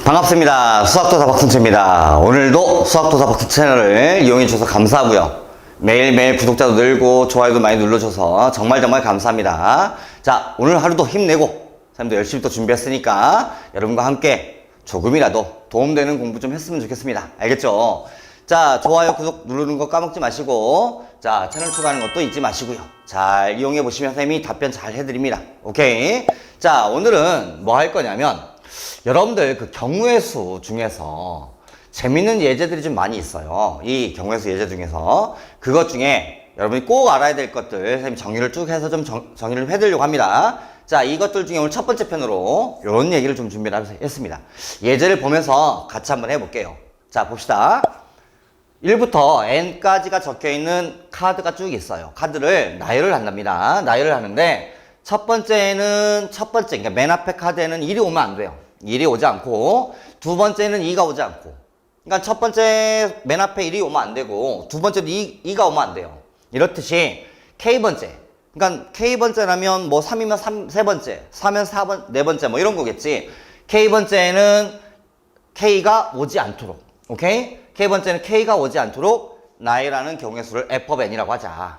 반갑습니다. 수학도사 박순채입니다. 오늘도 수학도사 박순 채널을 이용해 주셔서 감사하고요. 매일매일 구독자도 늘고 좋아요도 많이 눌러줘서 정말 감사합니다. 자, 오늘 하루도 힘내고 선생님도 열심히 또 준비했으니까 여러분과 함께 조금이라도 도움되는 공부 좀 했으면 좋겠습니다. 알겠죠? 자, 좋아요, 구독 누르는 거 까먹지 마시고, 자, 채널 추가하는 것도 잊지 마시고요. 잘 이용해 보시면 선생님이 답변 잘 해드립니다. 오케이? 자, 오늘은 뭐 할 거냐면 여러분들 그 경우의 수 중에서 재밌는 예제들이 좀 많이 있어요. 이 경우의 수 예제 중에서 그것 중에 여러분이 꼭 알아야 될 것들 선생님이 정리를 쭉 해서 좀 정리를 해드리려고 합니다. 자, 이것들 중에 오늘 첫 번째 편으로 이런 얘기를 좀 준비를 했습니다. 예제를 보면서 같이 한번 해볼게요. 자, 봅시다. 1부터 N까지가 적혀있는 카드가 쭉 있어요. 카드를 나열을 한답니다. 나열을 하는데 첫 번째는 그러니까 맨 앞에 카드에는 1이 오면 안 돼요. 1이 오지 않고, 두 번째는 2가 오지 않고. 그러니까 첫 번째 맨 앞에 1이 오면 안 되고, 두 번째도 2가 오면 안 돼요. 이렇듯이 K번째. 그러니까 K번째라면 뭐 3이면 세 번째, 4면 4번, 네 번째 뭐 이런 거겠지. K번째는 K가 오지 않도록. 오케이? K번째는 K가 오지 않도록 나열하는 경우의 수를 F of N이라고 하자.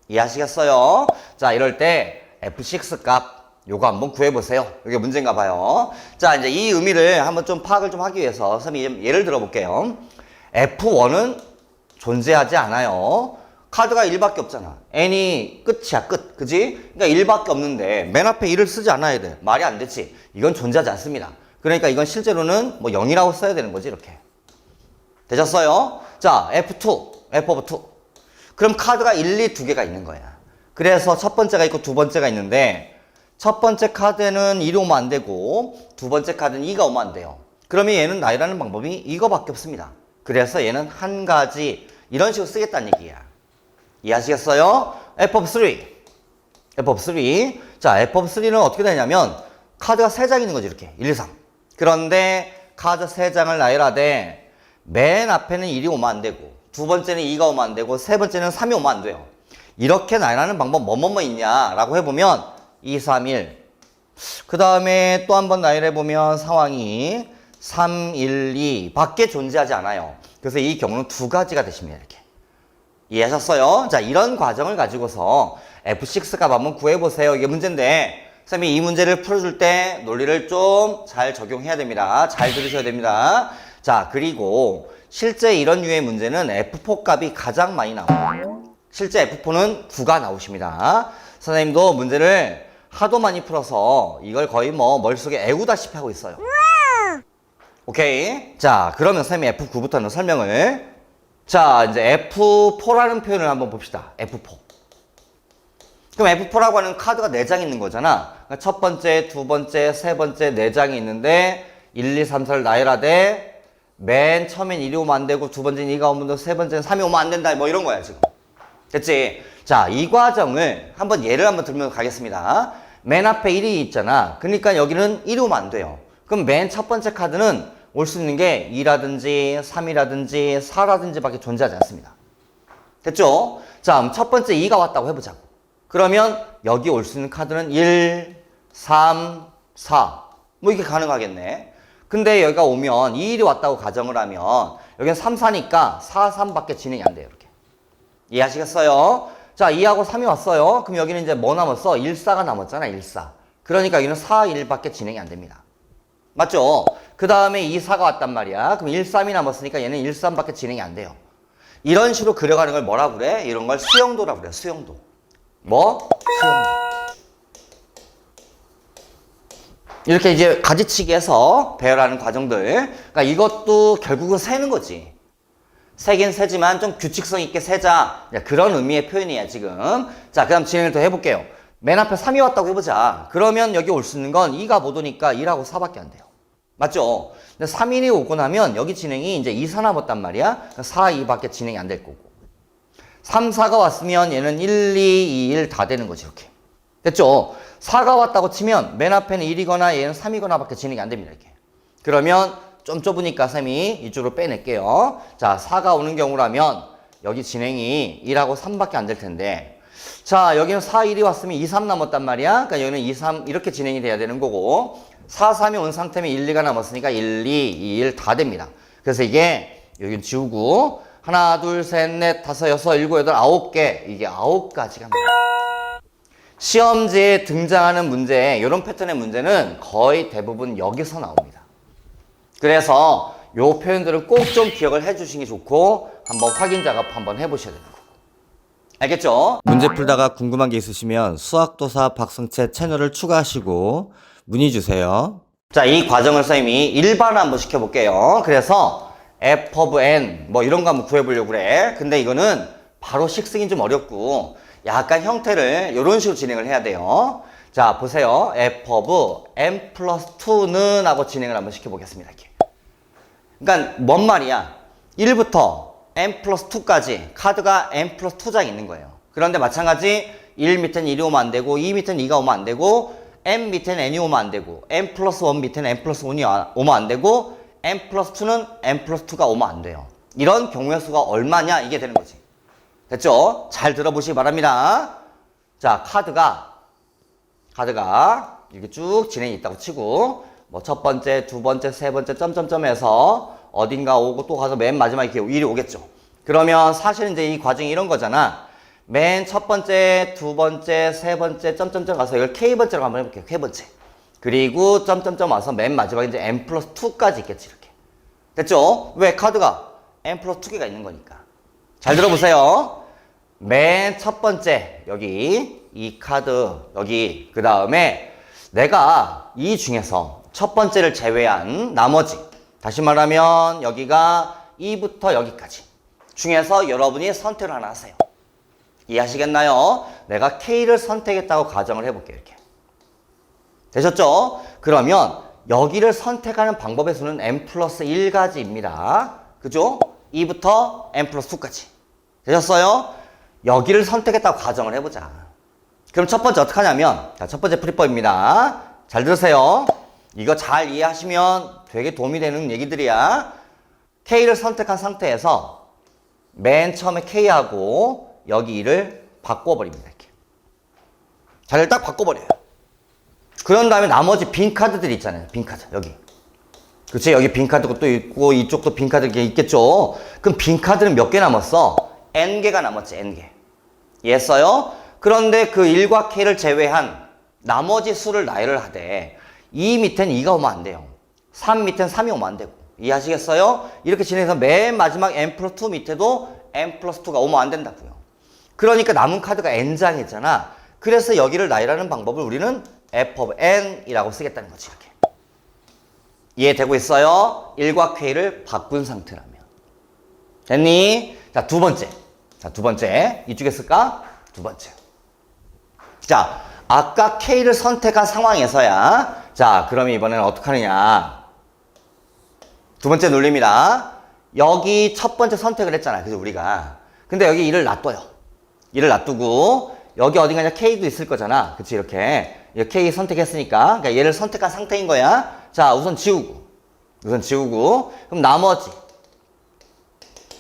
이해하시겠어요? 자, 이럴 때 F6 값 요거 한번 구해보세요. 이게 문제인가 봐요. 자, 이제 이 의미를 한번 좀 파악을 좀 하기 위해서 선생님이 예를 들어볼게요. F1은 존재하지 않아요. 카드가 1밖에 없잖아. N이 끝이야, 끝. 그지? 그러니까 1밖에 없는데 맨 앞에 1을 쓰지 않아야 돼. 말이 안 되지. 이건 존재하지 않습니다. 그러니까 이건 실제로는 뭐 0이라고 써야 되는 거지, 이렇게. 되셨어요? 자, F2, F of 2. 그럼 카드가 1, 2, 두 개가 있는 거야. 그래서 첫 번째가 있고 두 번째가 있는데 첫 번째 카드는 1이 오면 안 되고 두 번째 카드는 2가 오면 안 돼요. 그러면 얘는 나열하는 방법이 이거밖에 없습니다. 그래서 얘는 한 가지 이런 식으로 쓰겠다는 얘기야. 이해하시겠어요? F of 3. F of 3. 자, F of 3는 어떻게 되냐면 카드가 3장 있는 거지, 이렇게. 1, 2, 3. 그런데 카드 3장을 나열하되 맨 앞에는 1이 오면 안 되고 두 번째는 2가 오면 안 되고 세 번째는 3이 오면 안 돼요. 이렇게 나열하는 방법 뭐뭐뭐 있냐라고 해보면 2, 3, 1. 그 다음에 또 한 번 나열해보면 상황이 3, 1, 2 밖에 존재하지 않아요. 그래서 이 경우는 두 가지가 되십니다. 이렇게. 이해하셨어요? 자, 이런 과정을 가지고서 F6 값 한번 구해보세요. 이게 문제인데 선생님이 이 문제를 풀어줄 때 논리를 좀 잘 적용해야 됩니다. 잘 들으셔야 됩니다. 자, 그리고 실제 이런 류의 문제는 F4 값이 가장 많이 나와요. 실제 F4는 9가 나오십니다. 선생님도 문제를 하도 많이 풀어서 이걸 거의 뭐 머릿속에 애우다시피 하고 있어요. 오케이? 자, 그러면 선생님이 F9부터는 설명을. 자, 이제 F4라는 표현을 한번 봅시다. F4. 그럼 F4라고 하는 카드가 4장 있는 거잖아. 그러니까 첫 번째, 두 번째, 세 번째 4장이 있는데 1, 2, 3, 4를 나열하되 맨 처음엔 1이 오면 안 되고 두 번째는 2가 오면 되고 세 번째는 3이 오면 안 된다. 뭐 이런 거야, 지금. 됐지? 자, 이 과정을 한번 예를 한번 들면서 가겠습니다. 맨 앞에 1이 있잖아. 그러니까 여기는 1이 오면 안 돼요. 그럼 맨 첫 번째 카드는 올 수 있는 게 2라든지 3이라든지 4라든지 밖에 존재하지 않습니다. 됐죠? 자, 그럼 첫 번째 2가 왔다고 해보자고. 그러면 여기 올 수 있는 카드는 1, 3, 4. 뭐 이렇게 가능하겠네. 근데 여기가 오면 2, 1이 왔다고 가정을 하면 여기는 3, 4니까 4, 3밖에 진행이 안 돼요. 이렇게. 이해하시겠어요? 자, 2하고 3이 왔어요. 그럼 여기는 이제 뭐 남았어? 1, 4가 남았잖아, 1, 4. 그러니까 여기는 4, 1밖에 진행이 안 됩니다. 맞죠? 그 다음에 2, 4가 왔단 말이야. 그럼 1, 3이 남았으니까 얘는 1, 3밖에 진행이 안 돼요. 이런 식으로 그려가는 걸 뭐라 그래? 이런 걸 수용도라고 그래, 수용도. 뭐? 수용도. 이렇게 이제 가지치기해서 배열하는 과정들. 그러니까 이것도 결국은 세는 거지. 세긴 세지만 좀 규칙성 있게 세자. 그런 의미의 표현이야, 지금. 자, 그 다음 진행을 더 해볼게요. 맨 앞에 3이 왔다고 해보자. 그러면 여기 올 수 있는 건 2가 못 오니까 1하고 4밖에 안 돼요. 맞죠? 근데 3, 1이 오고 나면 여기 진행이 이제 2, 4 남았단 말이야. 4, 2밖에 진행이 안 될 거고. 3, 4가 왔으면 얘는 1, 2, 2, 1 다 되는 거지, 이렇게. 됐죠? 4가 왔다고 치면 맨 앞에는 1이거나 얘는 3이거나 밖에 진행이 안 됩니다, 이렇게. 그러면 좀 좁으니까 쌤이 이쪽으로 빼낼게요. 자, 4가 오는 경우라면 여기 진행이 1하고 3밖에 안 될 텐데 자, 여기는 4, 1이 왔으면 2, 3 남았단 말이야. 그러니까 여기는 2, 3 이렇게 진행이 돼야 되는 거고 4, 3이 온 상태면 1, 2가 남았으니까 1, 2, 1 다 됩니다. 그래서 이게 여기 지우고 하나, 둘, 셋, 넷, 다섯, 여섯, 일곱, 여덟, 9개 이게 9가지가 나와요. 시험지에 등장하는 문제, 이런 패턴의 문제는 거의 대부분 여기서 나옵니다. 그래서 요 표현들을 꼭 좀 기억을 해주시는 게 좋고 한번 확인 작업 한번 해보셔야 되는 거고. 알겠죠? 문제 풀다가 궁금한 게 있으시면 수학도사 박성채 채널을 추가하시고 문의 주세요. 자, 이 과정을 선생님이 일반화 한번 시켜볼게요. 그래서 f of n 뭐 이런 거 한번 구해보려고 그래. 근데 이거는 바로 식쓰긴 좀 어렵고 약간 형태를 이런 식으로 진행을 해야 돼요. 자, 보세요. f of n 플러스 2는 하고 진행을 한번 시켜보겠습니다. 이렇게. 그러니까 뭔 말이야? 1부터 n 플러스 2까지 카드가 n 플러스 2장이 있는 거예요. 그런데 마찬가지 1 밑에는 1이 오면 안 되고 2 밑에는 2가 오면 안 되고 n 밑에는 n이 오면 안 되고 n 플러스 1 밑에는 n 플러스 1이 오면 안 되고 n 플러스 2는 n 플러스 2가 오면 안 돼요. 이런 경우의 수가 얼마냐? 이게 되는 거지. 됐죠? 잘 들어보시기 바랍니다. 자, 카드가 이렇게 쭉 진행이 있다고 치고 뭐 첫 번째, 두 번째, 세 번째 점점점에서 어딘가 오고 또 가서 맨 마지막에 이렇게 일이 오겠죠. 그러면 사실은 이제 이 과정이 이런 거잖아. 맨 첫 번째, 두 번째, 세 번째 점점점 가서 이걸 K번째로 한번 해볼게요. K번째. 그리고 점점점 와서 맨 마지막에 이제 n 플러스 2까지 있겠지. 이렇게. 됐죠? 왜? 카드가 n 플러스 2개가 있는 거니까. 잘 들어보세요. 맨 첫 번째 여기 이 카드 여기 그 다음에 내가 이 중에서 첫 번째를 제외한 나머지 다시 말하면 여기가 2부터 여기까지 중에서 여러분이 선택을 하나 하세요. 이해하시겠나요? 내가 K를 선택했다고 가정을 해볼게요. 이렇게. 되셨죠? 그러면 여기를 선택하는 방법의 수는 n 플러스 1가지입니다. 그죠? 2부터 n 플러스 2까지. 되셨어요? 여기를 선택했다고 가정을 해보자. 그럼 첫 번째 어떻게 하냐면 자, 첫 번째 풀이법입니다. 잘 들으세요. 이거 잘 이해하시면 되게 도움이 되는 얘기들이야. K를 선택한 상태에서 맨 처음에 K하고 여기 2를 바꿔버립니다. 이렇게. 자리를 딱 바꿔버려요. 그런 다음에 나머지 빈 카드들이 있잖아요. 빈 카드 여기. 그치? 여기 빈 카드가 또 있고 이쪽도 빈 카드 있겠죠. 그럼 빈 카드는 몇 개 남았어? N개가 남았지. N개. 이해했어요? 그런데 그 1과 K를 제외한 나머지 수를 나열을 하되 2 밑엔 2가 오면 안 돼요. 3 밑엔 3이 오면 안 되고. 이해하시겠어요? 이렇게 진행해서 맨 마지막 n 플러스 2 밑에도 n 플러스 2가 오면 안 된다고요. 그러니까 남은 카드가 n장이잖아. 그래서 여기를 나열하는 방법을 우리는 f of n이라고 쓰겠다는 거지. 이렇게. 이해되고 있어요? 1과 K를 바꾼 상태라면. 됐니? 자, 두 번째. 자, 두 번째. 이쪽에 쓸까? 두 번째. 자, 아까 K를 선택한 상황에서야 자, 그러면 이번에는 어떻게 하느냐. 두 번째 논리입니다. 여기 첫 번째 선택을 했잖아요. 그래서 우리가. 근데 여기 2를 놔둬요. 2를 놔두고 여기 어딘가냐 K도 있을 거잖아. 그치? 이렇게. K 선택했으니까. 그러니까 얘를 선택한 상태인 거야. 자, 우선 지우고. 그럼 나머지.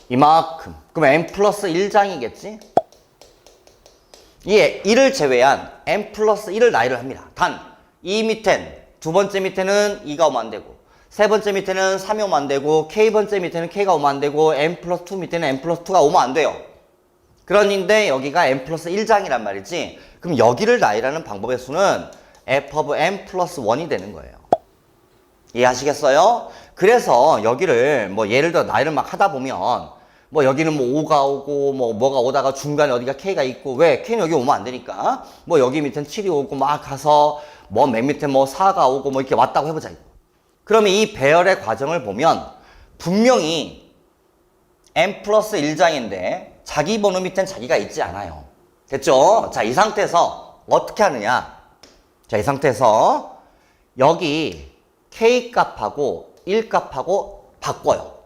이만큼. 그럼 n 플러스 1장이겠지? 이 1을 제외한 n 플러스 1을 나열을 합니다. 단, 이 밑엔, 두 번째 밑에는 2가 오면 안 되고, 세 번째 밑에는 3이 오면 안 되고, K번째 밑에는 K가 오면 안 되고, n 플러스 2 밑에는 n 플러스 2가 오면 안 돼요. 그런데 여기가 n 플러스 1장이란 말이지. 그럼 여기를 나열하는 방법의 수는 f of n 플러스 1이 되는 거예요. 이해하시겠어요? 그래서 여기를 뭐 예를 들어 나열을 막 하다 보면 뭐 여기는 뭐 5가 오고 뭐가 오다가 중간에 어디가 K가 있고 왜? K는 여기 오면 안 되니까 뭐 여기 밑엔 7이 오고 막 가서 뭐 맨 밑에 뭐 4가 오고 뭐 이렇게 왔다고 해보자. 그러면 이 배열의 과정을 보면 분명히 n 플러스 1장인데 자기 번호 밑엔 자기가 있지 않아요. 됐죠? 자, 이 상태에서 어떻게 하느냐. 자, 이 상태에서 여기 K 값하고 1 값하고 바꿔요.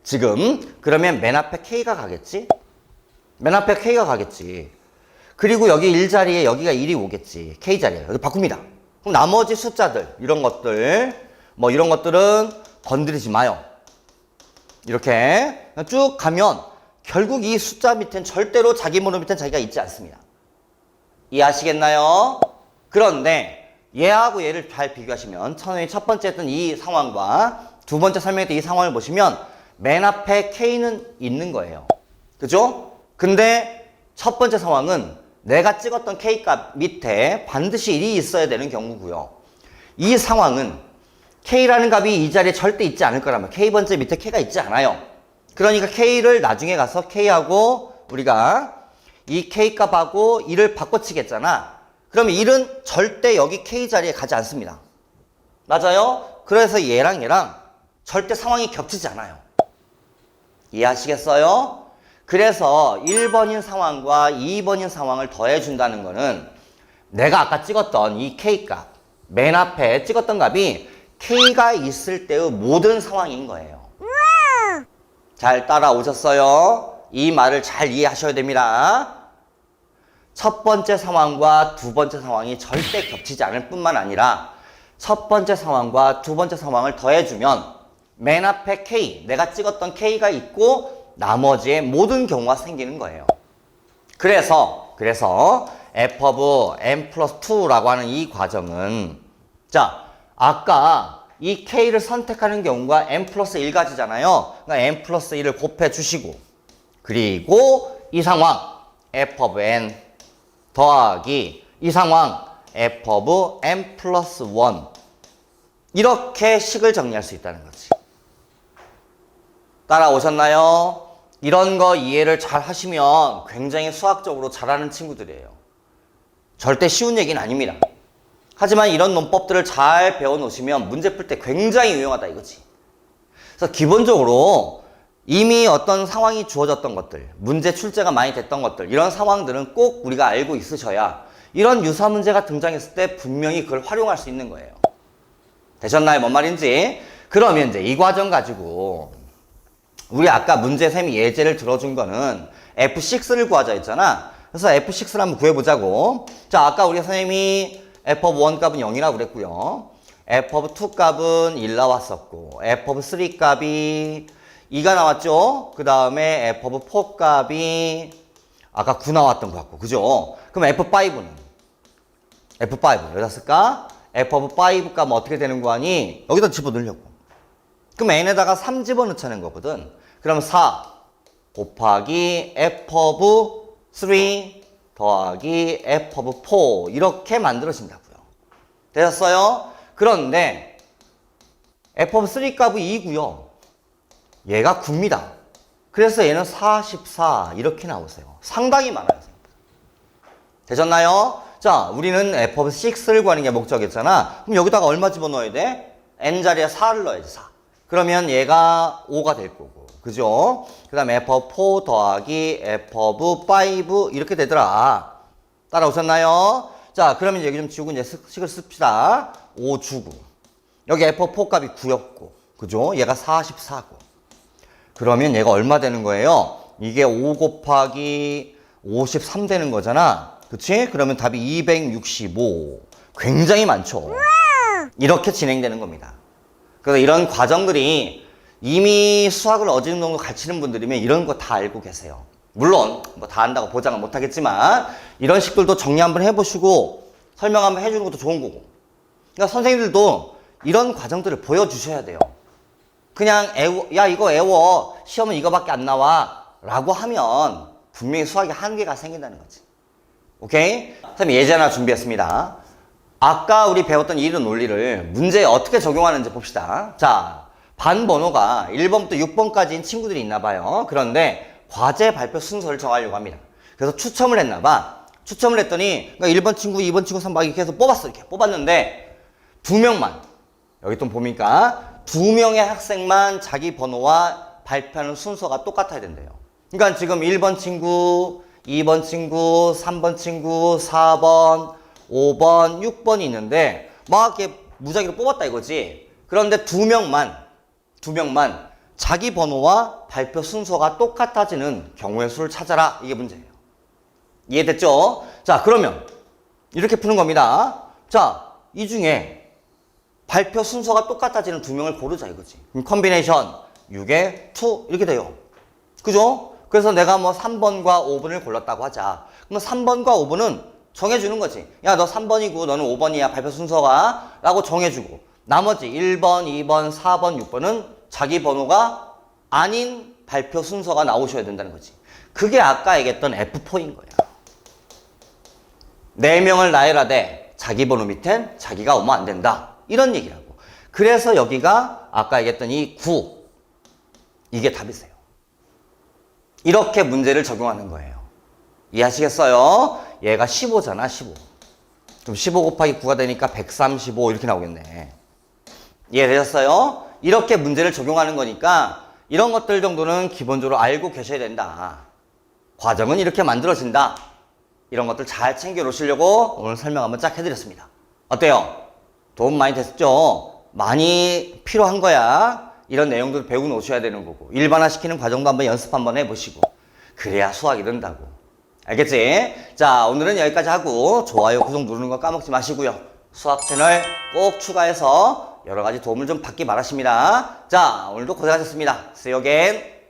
지금 그러면 맨 앞에 K가 가겠지? 맨 앞에 K가 가겠지. 그리고 여기 1자리에 여기가 1이 오겠지. K자리에. 여기 바꿉니다. 그럼 나머지 숫자들 이런 것들 뭐 이런 것들은 건드리지 마요. 이렇게 쭉 가면 결국 이 숫자 밑엔 절대로 자기 번호 밑엔 자기가 있지 않습니다. 이해하시겠나요? 그런데 얘하고 얘를 잘 비교하시면 선생님이 첫 번째 했던 이 상황과 두 번째 설명했던 이 상황을 보시면 맨 앞에 K는 있는 거예요. 그죠? 근데 첫 번째 상황은 내가 찍었던 K값 밑에 반드시 1이 있어야 되는 경우고요. 이 상황은 K라는 값이 이 자리에 절대 있지 않을 거라면 K번째 밑에 K가 있지 않아요. 그러니까 K를 나중에 가서 K하고 우리가 이 K값하고 1을 바꿔치겠잖아. 그러면 1은 절대 여기 K 자리에 가지 않습니다. 맞아요? 그래서 얘랑 절대 상황이 겹치지 않아요. 이해하시겠어요? 그래서 1번인 상황과 2번인 상황을 더해준다는 거는 내가 아까 찍었던 이 K값, 맨 앞에 찍었던 값이 K가 있을 때의 모든 상황인 거예요. 잘 따라오셨어요? 이 말을 잘 이해하셔야 됩니다. 첫 번째 상황과 두 번째 상황이 절대 겹치지 않을 뿐만 아니라 첫 번째 상황과 두 번째 상황을 더해주면 맨 앞에 K, 내가 찍었던 K가 있고 나머지의 모든 경우가 생기는 거예요. 그래서 f of n 플러스 2라고 하는 이 과정은 자, 아까 이 K를 선택하는 경우가 n 플러스 1가지잖아요. 그러니까 n 플러스 1을 곱해 주시고 그리고 이 상황 f of n 더하기 이 상황 f of n 플러스 1 이렇게 식을 정리할 수 있다는 거지. 따라오셨나요? 이런 거 이해를 잘 하시면 굉장히 수학적으로 잘하는 친구들이에요. 절대 쉬운 얘기는 아닙니다. 하지만 이런 논법들을 잘 배워놓으시면 문제 풀 때 굉장히 유용하다 이거지. 그래서 기본적으로 이미 어떤 상황이 주어졌던 것들, 문제 출제가 많이 됐던 것들, 이런 상황들은 꼭 우리가 알고 있으셔야 이런 유사 문제가 등장했을 때 분명히 그걸 활용할 수 있는 거예요. 되셨나요? 뭔 말인지? 그러면 이제 이 과정 가지고 우리 아까 문제쌤이 예제를 들어준 거는 F6를 구하자 했잖아. 그래서 F6를 한번 구해보자고. 자, 아까 우리 선생님이 F of 1 값은 0이라고 그랬고요. F of 2 값은 1 나왔었고, F of 3 값이 2가 나왔죠? 그 다음에 F of 4 값이 아까 9 나왔던 것 같고, 그죠? 그럼 F5는? F5, 여기다 쓸까? F of 5 값은 어떻게 되는 거 아니? 여기다 집어넣으려고. 그럼 n에다가 3 집어넣자는 거거든. 그럼 4 곱하기 F of 3 더하기 F of 4 이렇게 만들어진다고요. 되셨어요? 그런데 F of 3 값이 2고요. 얘가 9입니다. 그래서 얘는 44 이렇게 나오세요. 상당히 많아요. 되셨나요? 자, 우리는 F of 6를 구하는 게 목적이었잖아. 그럼 여기다가 얼마 집어넣어야 돼? n자리에 4를 넣어야지. 4. 그러면 얘가 5가 될 거고. 그죠? 그 다음에 F of 4 더하기 F of 5 이렇게 되더라. 따라오셨나요? 자, 그러면 여기 좀 지우고 이제 식을 씁시다. 5 주고. 여기 F of 4 값이 9였고. 그죠? 얘가 44고. 그러면 얘가 얼마 되는 거예요? 이게 5 곱하기 53 되는 거잖아. 그치? 그러면 답이 265. 굉장히 많죠? 이렇게 진행되는 겁니다. 그래서 이런 과정들이 이미 수학을 어느 정도 가르치는 분들이면 이런 거 다 알고 계세요. 물론 뭐 다 안다고 보장은 못하겠지만 이런 식들도 정리 한번 해보시고 설명 한번 해주는 것도 좋은 거고. 그러니까 선생님들도 이런 과정들을 보여주셔야 돼요. 그냥 야 이거 애워 시험은 이거밖에 안 나와 라고 하면 분명히 수학에 한계가 생긴다는 거지. 오케이? 선생님 예제 하나 준비했습니다. 아까 우리 배웠던 이런 논리를 문제에 어떻게 적용하는지 봅시다. 자, 반 번호가 1번부터 6번까지인 친구들이 있나 봐요. 그런데 과제 발표 순서를 정하려고 합니다. 그래서 추첨을 했나 봐. 추첨을 했더니 그러니까 1번 친구, 2번 친구, 3번 이렇게 해서 뽑았어. 이렇게 뽑았는데 2명만 여기 또 보니까 2명의 학생만 자기 번호와 발표하는 순서가 똑같아야 된대요. 그러니까 지금 1번 친구, 2번 친구, 3번 친구, 4번, 5번, 6번이 있는데 막 이렇게 무작위로 뽑았다 이거지. 그런데 2명만 자기 번호와 발표 순서가 똑같아지는 경우의 수를 찾아라. 이게 문제예요. 이해됐죠? 자, 그러면 이렇게 푸는 겁니다. 자, 이 중에 발표 순서가 똑같아지는 2명을 고르자 이거지. 그럼 컨비네이션 6에 2 이렇게 돼요. 그죠? 그래서 내가 뭐 3번과 5번을 골랐다고 하자. 그럼 3번과 5번은 정해주는 거지. 야, 너 3번이고 너는 5번이야. 발표 순서가. 라고 정해주고. 나머지 1번, 2번, 4번, 6번은 자기 번호가 아닌 발표 순서가 나오셔야 된다는 거지. 그게 아까 얘기했던 F4인 거야. 4명을 나열하되 자기 번호 밑엔 자기가 오면 안 된다. 이런 얘기라고. 그래서 여기가 아까 얘기했던 이 9. 이게 답이세요. 이렇게 문제를 적용하는 거예요. 이해하시겠어요? 얘가 15잖아, 15. 그럼 15 곱하기 9가 되니까 135 이렇게 나오겠네. 이해되셨어요? 이렇게 문제를 적용하는 거니까 이런 것들 정도는 기본적으로 알고 계셔야 된다. 과정은 이렇게 만들어진다. 이런 것들 잘 챙겨 놓으시려고 오늘 설명 한번 쫙 해드렸습니다. 어때요? 도움 많이 됐죠? 많이 필요한 거야. 이런 내용들 배워 놓으셔야 되는 거고 일반화 시키는 과정도 한번 연습 한번 해보시고 그래야 수학이 된다고. 알겠지? 자, 오늘은 여기까지 하고 좋아요, 구독 누르는 거 까먹지 마시고요. 수학 채널 꼭 추가해서 여러 가지 도움을 좀 받기 바라십니다. 자, 오늘도 고생하셨습니다. See you again.